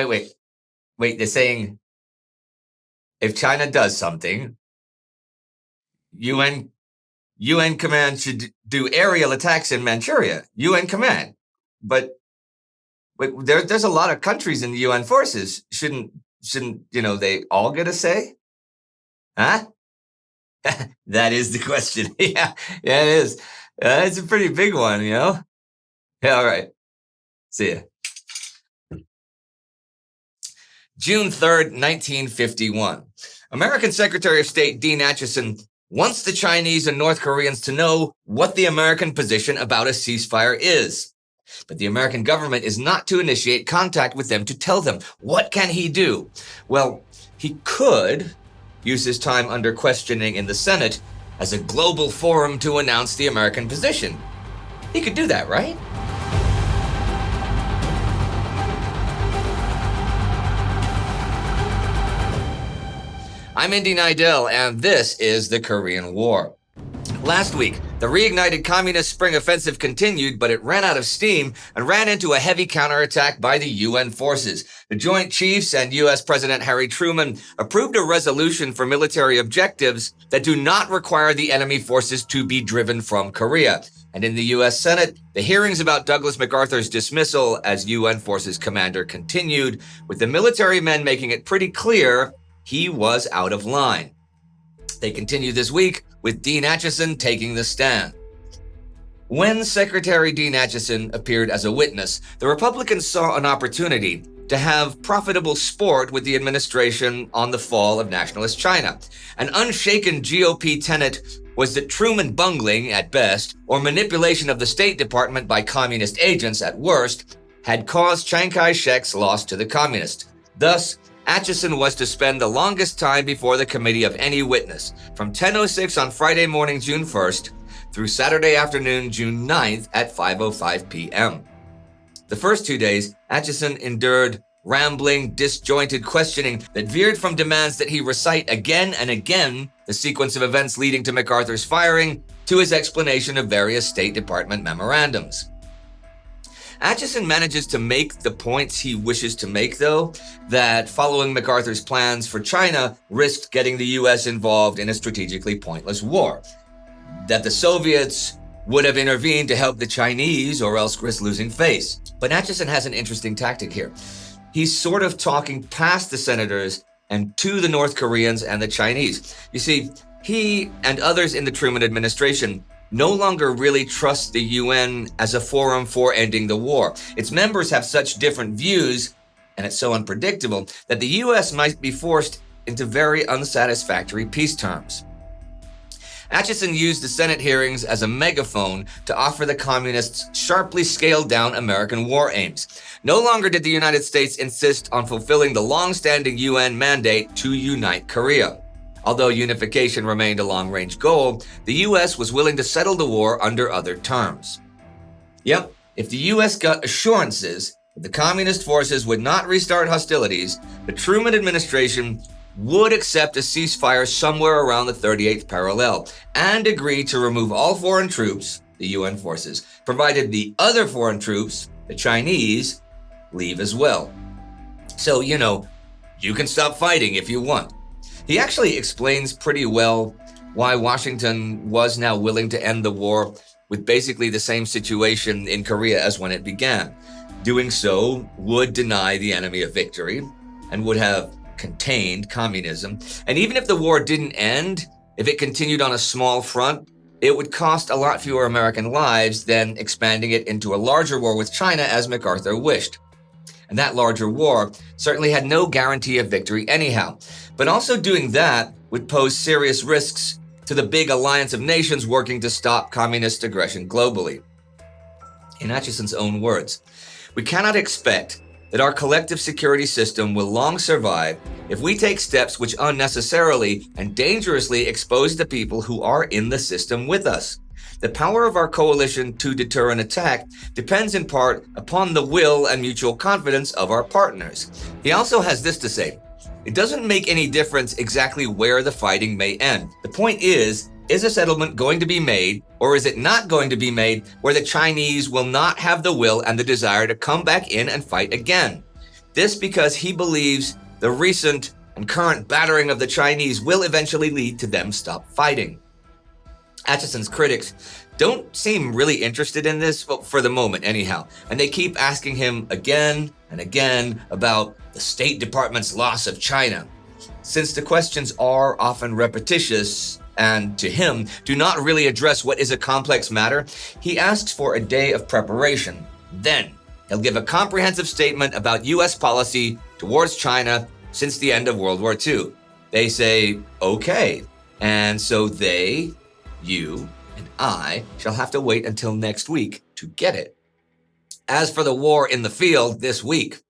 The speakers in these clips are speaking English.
Wait, they're saying if China does something, UN command should do aerial attacks in Manchuria. UN command. But there's a lot of countries in the UN forces. Shouldn't they all get a say? Huh? That is the question. Yeah, it is. It's a pretty big one, Yeah, all right. See ya. June 3rd, 1951. American Secretary of State Dean Acheson wants the Chinese and North Koreans to know what the American position about a ceasefire is. But the American government is not to initiate contact with them to tell them. What can he do? Well, he could use his time under questioning in the Senate as a global forum to announce the American position. He could do that, right? I'm Indy Neidell, and this is the Korean War. Last week, the reignited communist spring offensive continued, but it ran out of steam and ran into a heavy counterattack by the UN forces. The Joint Chiefs and U.S. President Harry Truman approved a resolution for military objectives that do not require the enemy forces to be driven from Korea. And in the U.S. Senate, the hearings about Douglas MacArthur's dismissal as UN forces commander continued, with the military men making it pretty clear he was out of line. They continue this week with Dean Acheson taking the stand. When Secretary Dean Acheson appeared as a witness, the Republicans saw an opportunity to have profitable sport with the administration on the fall of nationalist China. An unshaken GOP tenet was that Truman bungling, at best, or manipulation of the State Department by communist agents, at worst, had caused Chiang Kai-shek's loss to the communists. Thus, Acheson was to spend the longest time before the committee of any witness, from 10:06 on Friday morning, June 1st, through Saturday afternoon, June 9th at 5:05 p.m. The first 2 days, Acheson endured rambling, disjointed questioning that veered from demands that he recite again and again the sequence of events leading to MacArthur's firing to his explanation of various State Department memorandums. Acheson manages to make the points he wishes to make, though, that following MacArthur's plans for China risked getting the U.S. involved in a strategically pointless war, that the Soviets would have intervened to help the Chinese or else risk losing face. But Acheson has an interesting tactic here. He's sort of talking past the senators and to the North Koreans and the Chinese. You see, he and others in the Truman administration no longer really trust the UN as a forum for ending the war. Its members have such different views, and it's so unpredictable, that the US might be forced into very unsatisfactory peace terms. Acheson used the Senate hearings as a megaphone to offer the communists sharply scaled down American war aims. No longer did the United States insist on fulfilling the long-standing UN mandate to unite Korea. Although unification remained a long-range goal, the U.S. was willing to settle the war under other terms. Yep, if the U.S. got assurances that the communist forces would not restart hostilities, the Truman administration would accept a ceasefire somewhere around the 38th parallel and agree to remove all foreign troops, the UN forces, provided the other foreign troops, the Chinese, leave as well. So, you can stop fighting if you want. He actually explains pretty well why Washington was now willing to end the war with basically the same situation in Korea as when it began. Doing so would deny the enemy a victory and would have contained communism. And even if the war didn't end, if it continued on a small front, it would cost a lot fewer American lives than expanding it into a larger war with China as MacArthur wished. And that larger war certainly had no guarantee of victory anyhow. But also doing that would pose serious risks to the big alliance of nations working to stop communist aggression globally. In Acheson's own words, "We cannot expect that our collective security system will long survive if we take steps which unnecessarily and dangerously expose the people who are in the system with us. The power of our coalition to deter an attack depends in part upon the will and mutual confidence of our partners." He also has this to say: "It doesn't make any difference exactly where the fighting may end. The point is a settlement going to be made, or is it not going to be made, where the Chinese will not have the will and the desire to come back in and fight again? This because he believes the recent and current battering of the Chinese will eventually lead to them stop fighting. Acheson's critics don't seem really interested in this, well, for the moment anyhow, and they keep asking him again and again about the State Department's loss of China. Since the questions are often repetitious and, to him, do not really address what is a complex matter, he asks for a day of preparation. Then, he'll give a comprehensive statement about U.S. policy towards China since the end of World War II. They say, okay, and so they, you, and I shall have to wait until next week to get it. As for the war in the field this week,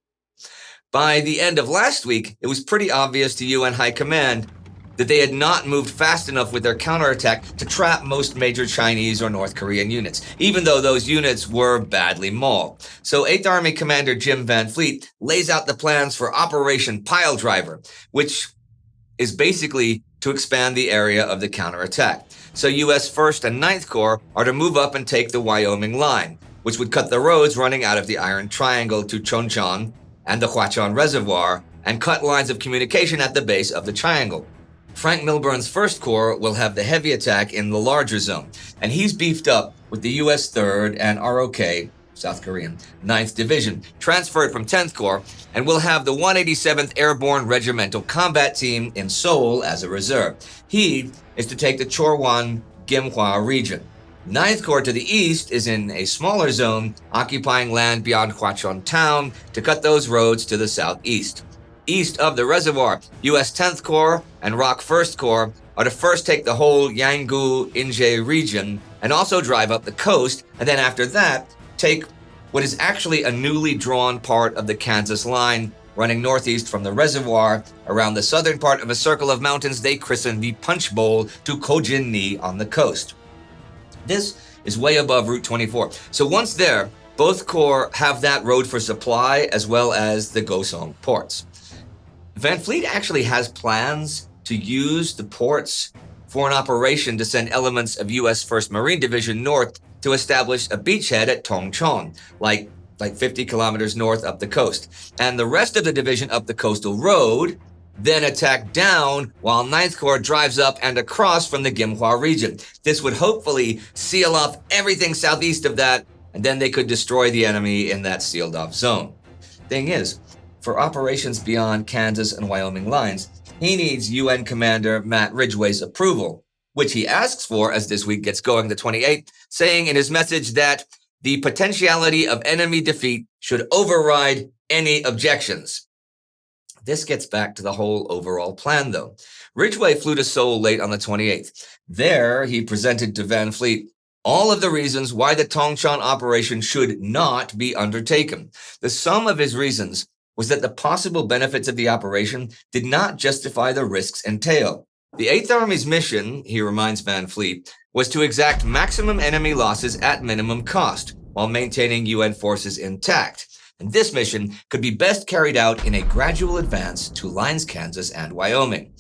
by the end of last week, it was pretty obvious to UN High Command that they had not moved fast enough with their counterattack to trap most major Chinese or North Korean units, even though those units were badly mauled. So 8th Army Commander Jim Van Fleet lays out the plans for Operation Piledriver, which is basically to expand the area of the counterattack. So U.S. 1st and 9th Corps are to move up and take the Wyoming line, which would cut the roads running out of the Iron Triangle to Chonchon and the Huachon Reservoir, and cut lines of communication at the base of the triangle. Frank Milburn's 1st Corps will have the heavy attack in the larger zone, and he's beefed up with the U.S. 3rd and ROK, South Korean, 9th Division, transferred from 10th Corps, and will have the 187th Airborne Regimental Combat Team in Seoul as a reserve. He is to take the Chorwon-Gimhwa region. 9th Corps to the east is in a smaller zone, occupying land beyond Huachon Town to cut those roads to the southeast. East of the reservoir, U.S. 10th Corps and ROK 1st Corps are to first take the whole Yanggu-Inje region and also drive up the coast, and then after that, take what is actually a newly drawn part of the Kansas line running northeast from the reservoir around the southern part of a circle of mountains they christened the Punch Bowl to Kojin-ni on the coast. This is way above Route 24. So once there, both corps have that road for supply as well as the Gosong ports. Van Fleet actually has plans to use the ports for an operation to send elements of U.S. 1st Marine Division north to establish a beachhead at Tongchon, like 50 kilometers north up the coast. And the rest of the division up the coastal road then attack down while 9th Corps drives up and across from the Gimhwa region. This would hopefully seal off everything southeast of that, and then they could destroy the enemy in that sealed off zone. Thing is, for operations beyond Kansas and Wyoming lines, he needs UN Commander Matt Ridgway's approval, which he asks for as this week gets going the 28th, saying in his message that the potentiality of enemy defeat should override any objections. This gets back to the whole overall plan, though. Ridgway flew to Seoul late on the 28th. There, he presented to Van Fleet all of the reasons why the Tongchon operation should not be undertaken. The sum of his reasons was that the possible benefits of the operation did not justify the risks entailed. The 8th Army's mission, he reminds Van Fleet, was to exact maximum enemy losses at minimum cost while maintaining UN forces intact. And this mission could be best carried out in a gradual advance to lines Kansas and Wyoming.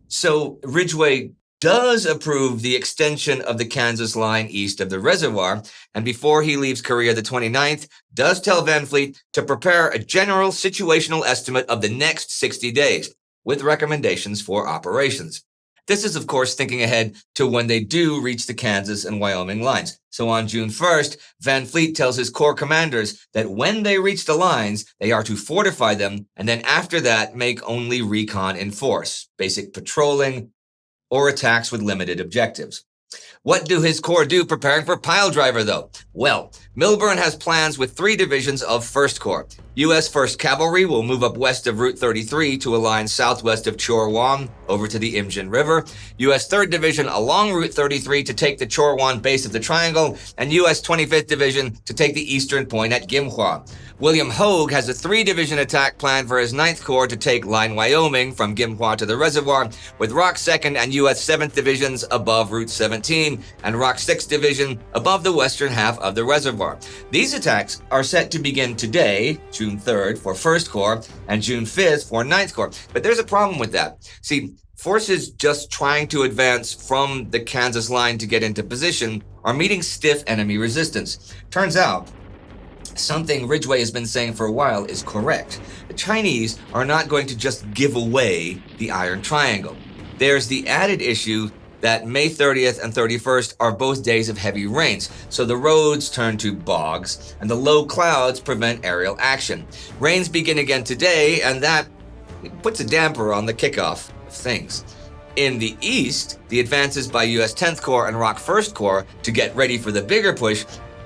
So Ridgway does approve the extension of the Kansas line east of the reservoir, and before he leaves Korea the 29th, does tell Van Fleet to prepare a general situational estimate of the next 60 days, with recommendations for operations. This is, of course, thinking ahead to when they do reach the Kansas and Wyoming lines. So on June 1st, Van Fleet tells his corps commanders that when they reach the lines, they are to fortify them, and then after that, make only recon in force, basic patrolling, or attacks with limited objectives. What do his corps do preparing for Piledriver, though? Well, Milburn has plans with 3 divisions of 1st Corps. U.S. 1st Cavalry will move up west of Route 33 to a line southwest of Chorwon over to the Imjin River. U.S. 3rd Division along Route 33 to take the Chorwon base of the triangle, and U.S. 25th Division to take the eastern point at Gimhwa. William Hogue has a 3-division attack plan for his 9th Corps to take line Wyoming from Gimhwa to the reservoir, with ROK 2nd and U.S. 7th Divisions above Route 17 and ROK 6th Division above the western half of the reservoir. These attacks are set to begin today, June 3rd, for 1st Corps and June 5th for 9th Corps. But there's a problem with that. See, forces just trying to advance from the Kansas line to get into position are meeting stiff enemy resistance. Turns out, Something Ridgway has been saying for a while is correct. The Chinese are not going to just give away the Iron Triangle. There's the added issue that May 30th and 31st are both days of heavy rains, so the roads turn to bogs, and the low clouds prevent aerial action. Rains begin again today, and that puts a damper on the kickoff of things. In the east, the advances by U.S. 10th Corps and ROK 1st Corps to get ready for the bigger push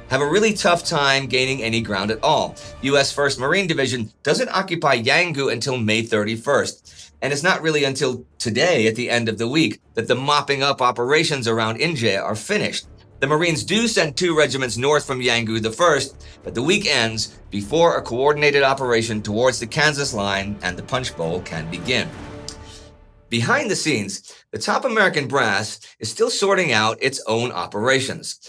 have a really tough time gaining any ground at all. U.S. 1st Marine Division doesn't occupy Yanggu until May 31st. And it's not really until today, at the end of the week, that the mopping up operations around Indy are finished. The Marines do send 2 regiments north from Yanggu the 1st, but the week ends before a coordinated operation towards the Kansas line and the Punch Bowl can begin. Behind the scenes, the top American brass is still sorting out its own operations.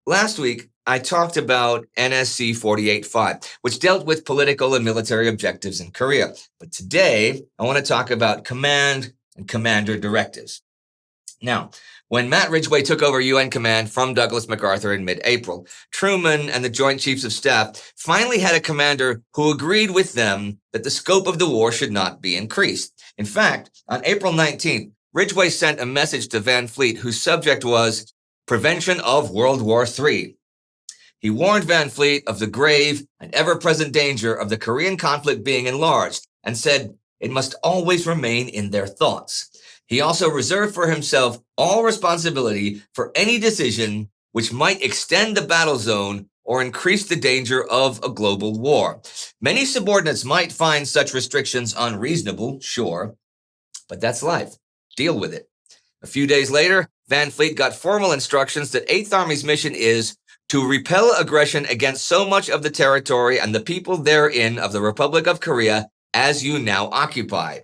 Last week, I talked about NSC 48-5, which dealt with political and military objectives in Korea. But today, I want to talk about command and commander directives. Now, when Matt Ridgway took over UN command from Douglas MacArthur in mid-April, Truman and the Joint Chiefs of Staff finally had a commander who agreed with them that the scope of the war should not be increased. In fact, on April 19th, Ridgway sent a message to Van Fleet whose subject was Prevention of World War III. He warned Van Fleet of the grave and ever-present danger of the Korean conflict being enlarged and said it must always remain in their thoughts. He also reserved for himself all responsibility for any decision which might extend the battle zone or increase the danger of a global war. Many subordinates might find such restrictions unreasonable, sure, but that's life. Deal with it. A few days later, Van Fleet got formal instructions that 8th Army's mission is to repel aggression against so much of the territory and the people therein of the Republic of Korea as you now occupy.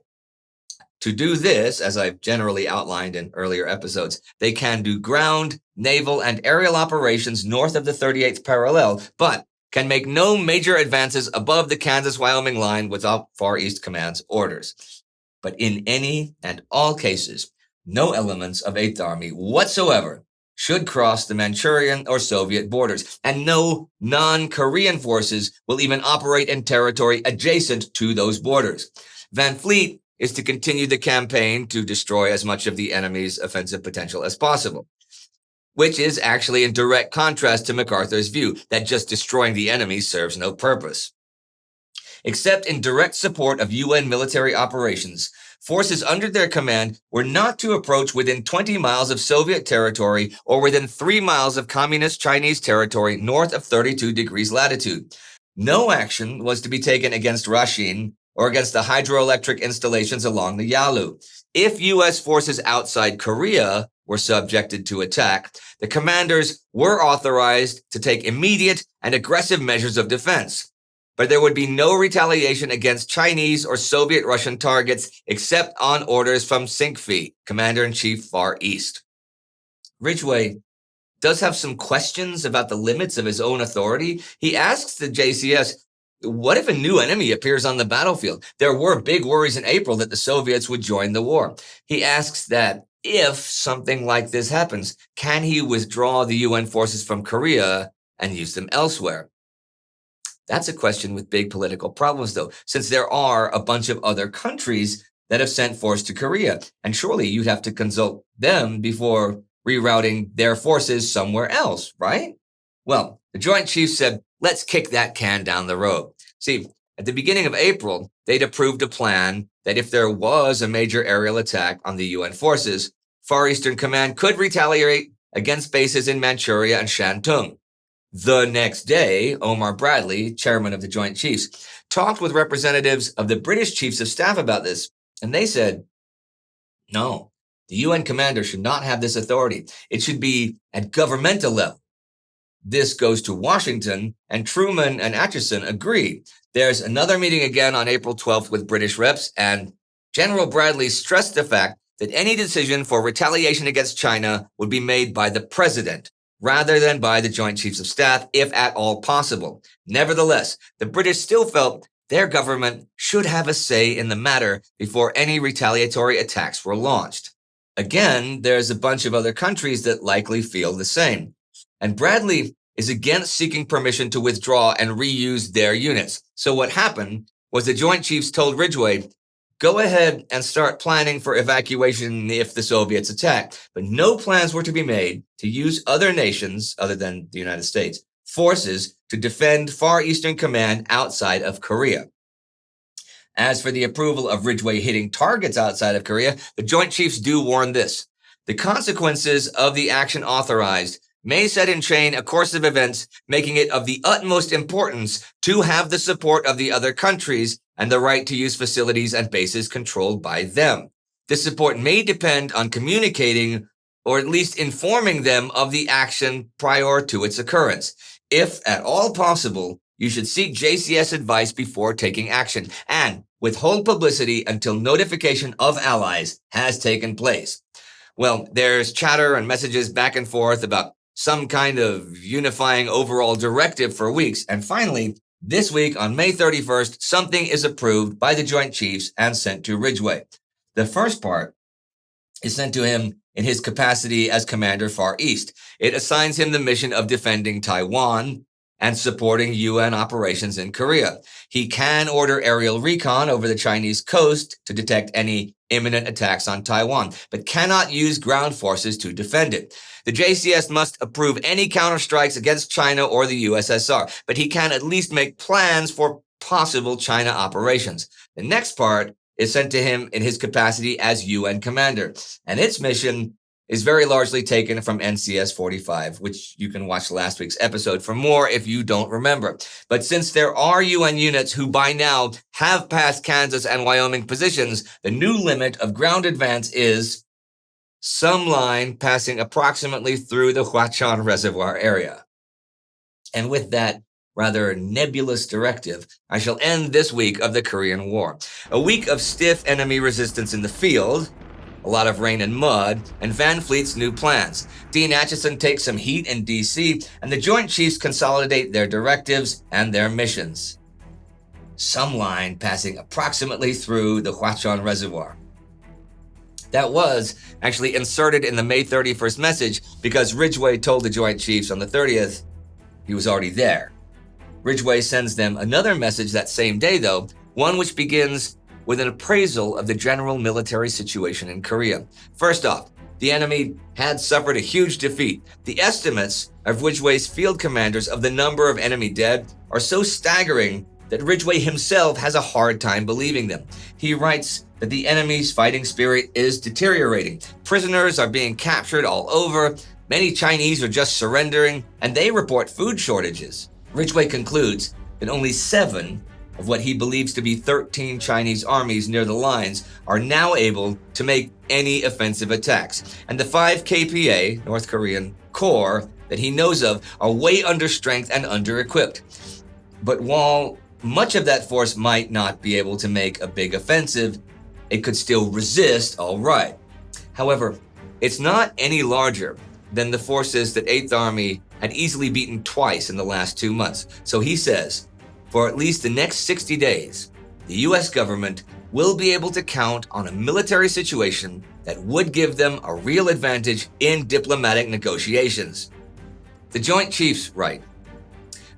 To do this, as I've generally outlined in earlier episodes, they can do ground, naval, and aerial operations north of the 38th parallel, but can make no major advances above the Kansas-Wyoming line without Far East Command's orders. But in any and all cases, no elements of 8th Army whatsoever should cross the Manchurian or Soviet borders, and no non-Korean forces will even operate in territory adjacent to those borders. Van Fleet is to continue the campaign to destroy as much of the enemy's offensive potential as possible, which is actually in direct contrast to MacArthur's view that just destroying the enemy serves no purpose. Except in direct support of UN military operations, forces under their command were not to approach within 20 miles of Soviet territory or within 3 miles of Communist Chinese territory north of 32 degrees latitude. No action was to be taken against Rashin or against the hydroelectric installations along the Yalu. If U.S. forces outside Korea were subjected to attack, the commanders were authorized to take immediate and aggressive measures of defense. But there would be no retaliation against Chinese or Soviet Russian targets except on orders from Sinkfi, Commander-in-Chief Far East. Ridgway does have some questions about the limits of his own authority. He asks the JCS, what if a new enemy appears on the battlefield? There were big worries in April that the Soviets would join the war. He asks that if something like this happens, can he withdraw the UN forces from Korea and use them elsewhere? That's a question with big political problems, though, since there are a bunch of other countries that have sent force to Korea, and surely you'd have to consult them before rerouting their forces somewhere else, right? Well, the Joint Chiefs said, let's kick that can down the road. See, at the beginning of April, they'd approved a plan that if there was a major aerial attack on the UN forces, Far Eastern Command could retaliate against bases in Manchuria and Shantung. The next day, Omar Bradley, chairman of the Joint Chiefs, talked with representatives of the British Chiefs of Staff about this, and they said, no, the UN commander should not have this authority. It should be at governmental level. This goes to Washington, and Truman and Acheson agree. There's another meeting again on April 12th with British reps, and General Bradley stressed the fact that any decision for retaliation against China would be made by the president, rather than by the Joint Chiefs of Staff, if at all possible. Nevertheless, the British still felt their government should have a say in the matter before any retaliatory attacks were launched. Again, there's a bunch of other countries that likely feel the same. And Bradley is against seeking permission to withdraw and reuse their units. So what happened was the Joint Chiefs told Ridgway, go ahead and start planning for evacuation if the Soviets attack. But no plans were to be made to use other nations, other than the United States, forces to defend Far Eastern Command outside of Korea. As for the approval of Ridgway hitting targets outside of Korea, the Joint Chiefs do warn this. The consequences of the action authorized may set in train a course of events, making it of the utmost importance to have the support of the other countries and the right to use facilities and bases controlled by them. This support may depend on communicating or at least informing them of the action prior to its occurrence. If at all possible, you should seek JCS advice before taking action and withhold publicity until notification of allies has taken place. Well, there's chatter and messages back and forth about some kind of unifying overall directive for weeks. And finally, this week on May 31st, something is approved by the Joint Chiefs and sent to Ridgway. The first part is sent to him in his capacity as Commander Far East. It assigns him the mission of defending Taiwan and supporting UN operations in Korea. He can order aerial recon over the Chinese coast to detect any imminent attacks on Taiwan, but cannot use ground forces to defend it. The JCS must approve any counterstrikes against China or the USSR, but he can at least make plans for possible China operations. The next part is sent to him in his capacity as UN commander, and its mission is very largely taken from NCS 45, which you can watch last week's episode for more if you don't remember. But since there are UN units who by now have passed Kansas and Wyoming positions, the new limit of ground advance is some line passing approximately through the Huachan Reservoir area. And with that rather nebulous directive, I shall end this week of the Korean War. A week of stiff enemy resistance in the field, a lot of rain and mud, and Van Fleet's new plans. Dean Acheson takes some heat in D.C., and the Joint Chiefs consolidate their directives and their missions. Some line passing approximately through the Huachan Reservoir. That was actually inserted in the May 31st message because Ridgway told the Joint Chiefs on the 30th he was already there. Ridgway sends them another message that same day, though, one which begins with an appraisal of the general military situation in Korea. First off, the enemy had suffered a huge defeat. The estimates of Ridgway's field commanders of the number of enemy dead are so staggering that Ridgway himself has a hard time believing them. He writes that the enemy's fighting spirit is deteriorating. Prisoners are being captured all over. Many Chinese are just surrendering, and they report food shortages. Ridgway concludes that only 7 of what he believes to be 13 Chinese armies near the lines are now able to make any offensive attacks. And the 5 KPA, North Korean Corps, that he knows of are way under strength and under-equipped. But while much of that force might not be able to make a big offensive, it could still resist all right. However, it's not any larger than the forces that 8th Army had easily beaten twice in the last 2 months. So he says, for at least the next 60 days, the U.S. government will be able to count on a military situation that would give them a real advantage in diplomatic negotiations. The Joint Chiefs write,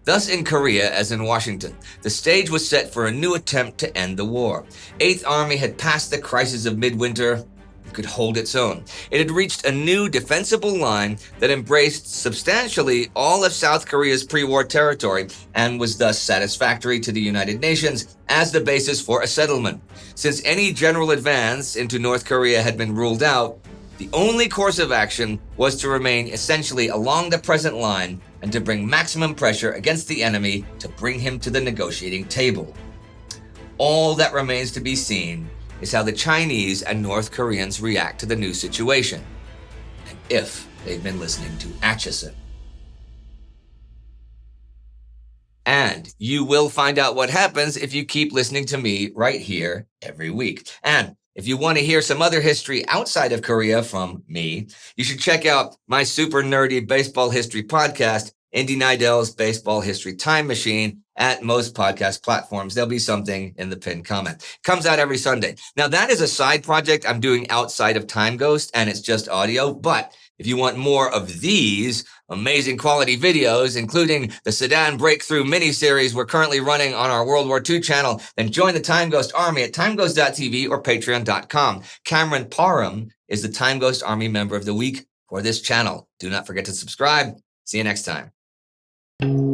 thus in Korea, as in Washington, the stage was set for a new attempt to end the war. 8th Army had passed the crisis of midwinter, could hold its own. It had reached a new defensible line that embraced substantially all of South Korea's pre-war territory and was thus satisfactory to the United Nations as the basis for a settlement. Since any general advance into North Korea had been ruled out, the only course of action was to remain essentially along the present line and to bring maximum pressure against the enemy to bring him to the negotiating table. All that remains to be seen is how the Chinese and North Koreans react to the new situation, and if they've been listening to Acheson. And you will find out what happens if you keep listening to me right here every week. And if you want to hear some other history outside of Korea from me, you should check out my super nerdy baseball history podcast, Indy Neidell's Baseball History Time Machine, at most podcast platforms. There'll be something in the pinned comment. Comes out every Sunday. Now, that is a side project I'm doing outside of Time Ghost, and it's just audio, but If you want more of these amazing quality videos, including the Sudan Breakthrough miniseries we're currently running on our World War II channel, then join the Time Ghost Army at timeghost.tv or patreon.com. Cameron Parham is the Time Ghost Army Member of the Week for this channel. Do not forget to subscribe. See you next time.